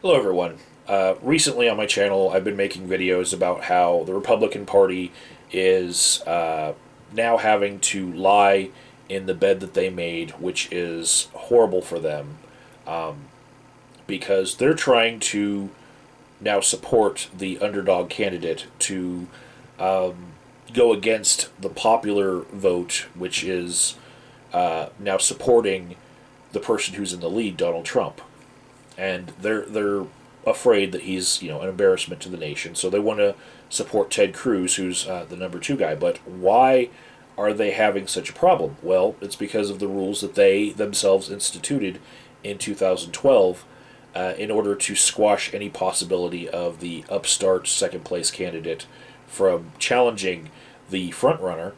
Hello, everyone. Recently on my channel, I've been making videos about how the Republican Party is now having to lie in the bed that they made, which is horrible for them because they're trying to now support the underdog candidate to go against the popular vote, which is now supporting the person who's in the lead, Donald Trump, and they're afraid that he's an embarrassment to the nation, so they want to support Ted Cruz, who's the number two guy. But why are they having such a problem? Well, it's because of the rules that they themselves instituted in 2012 in order to squash any possibility of the upstart second place candidate from challenging the front runner.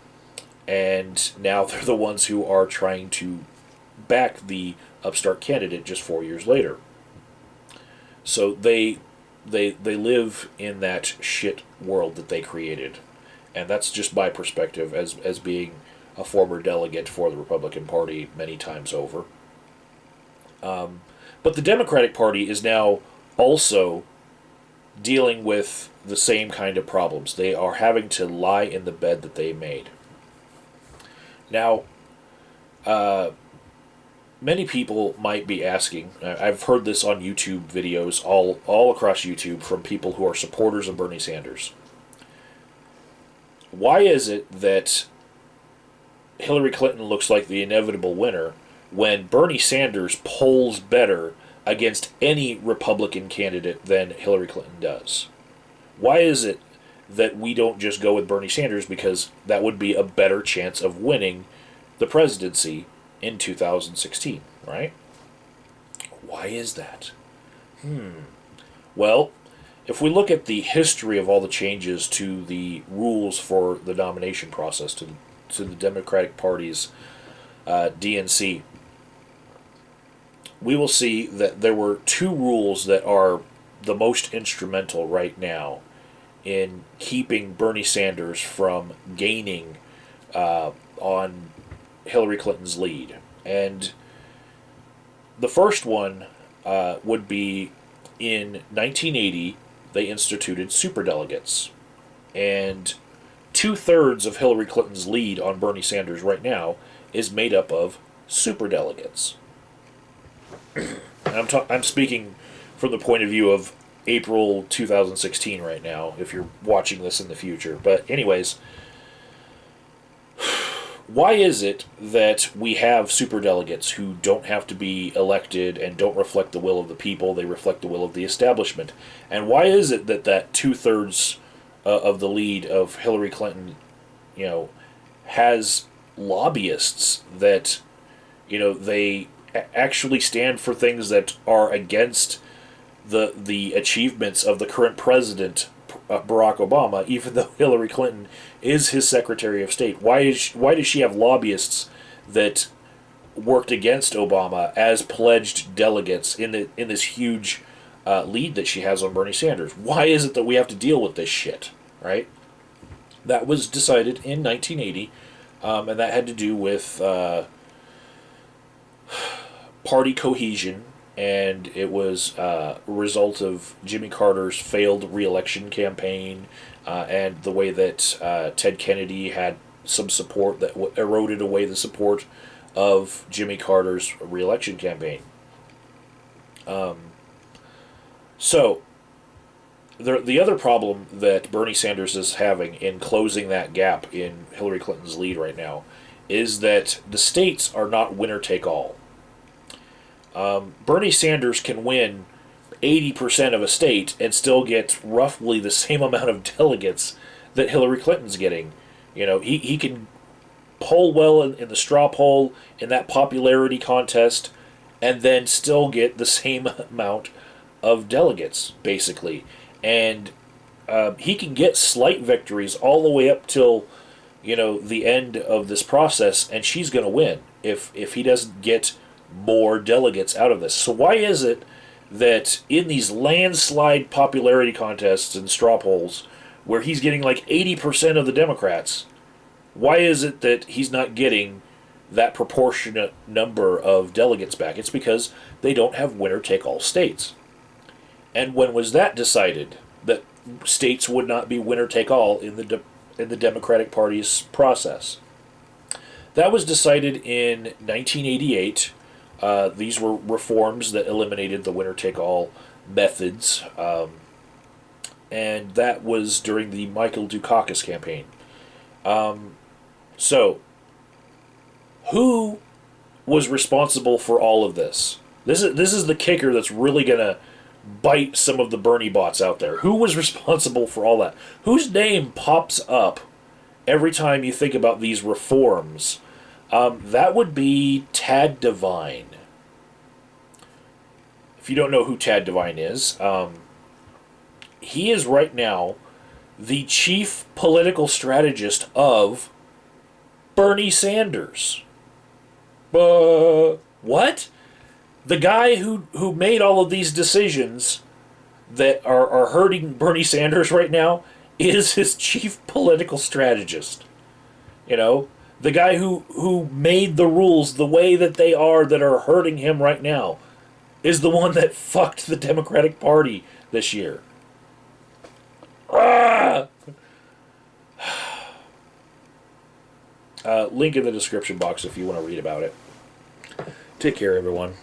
And now they're the ones who are trying to back the upstart candidate just 4 years later. So they live in that shit world that they created, and that's just my perspective as being a former delegate for the Republican Party many times over. But the Democratic Party is now also dealing with the same kind of problems. They are having to lie in the bed that they made. Now, many people might be asking, I've heard this on YouTube videos all across YouTube from people who are supporters of Bernie Sanders. Why is it that Hillary Clinton looks like the inevitable winner when Bernie Sanders polls better against any Republican candidate than Hillary Clinton does? Why is it that we don't just go with Bernie Sanders because that would be a better chance of winning the presidency in 2016, right? Why is that? Well, if we look at the history of all the changes to the rules for the nomination process to the Democratic Party's DNC, we will see that there were two rules that are the most instrumental right now in keeping Bernie Sanders from gaining on Hillary Clinton's lead. And the first one would be in 1980, they instituted superdelegates. And two-thirds of Hillary Clinton's lead on Bernie Sanders right now is made up of superdelegates. And I'm speaking from the point of view of April 2016 right now, if you're watching this in the future. But anyways, why is it that we have superdelegates who don't have to be elected and don't reflect the will of the people? They reflect the will of the establishment. And why is it that that two-thirds of the lead of Hillary Clinton, has lobbyists that, they actually stand for things that are against the achievements of the current president, Barack Obama, even though Hillary Clinton is his Secretary of State? Why does she have lobbyists that worked against Obama as pledged delegates in this huge lead that she has on Bernie Sanders? Why is it that we have to deal with this shit, right? That was decided in 1980, and that had to do with party cohesion, and it was a result of Jimmy Carter's failed re-election campaign and the way that Ted Kennedy had some support that eroded away the support of Jimmy Carter's re-election campaign. So, the other problem that Bernie Sanders is having in closing that gap in Hillary Clinton's lead right now is that the states are not winner-take-all. Bernie Sanders can win 80% of a state and still get roughly the same amount of delegates that Hillary Clinton's getting. He can poll well in the straw poll in that popularity contest and then still get the same amount of delegates, basically. And he can get slight victories all the way up till, the end of this process, and she's going to win if he doesn't get more delegates out of this. So why is it that in these landslide popularity contests and straw polls where he's getting like 80% of the Democrats, why is it that he's not getting that proportionate number of delegates back? It's because they don't have winner-take-all states. And when was that decided? That states would not be winner take all in the Democratic Party's process. That was decided in 1988. These were reforms that eliminated the winner take all methods, and that was during the Michael Dukakis campaign. So, who was responsible for all of this? This is the kicker that's really gonna bite some of the Bernie bots out there. Who was responsible for all that? Whose name pops up every time you think about these reforms? That would be Tad Devine. If you don't know who Tad Devine is, he is right now the chief political strategist of Bernie Sanders. What? The guy who made all of these decisions that are hurting Bernie Sanders right now is his chief political strategist. You know? The guy who made the rules the way that they are that are hurting him right now is the one that fucked the Democratic Party this year. Ah! Link in the description box if you want to read about it. Take care, everyone.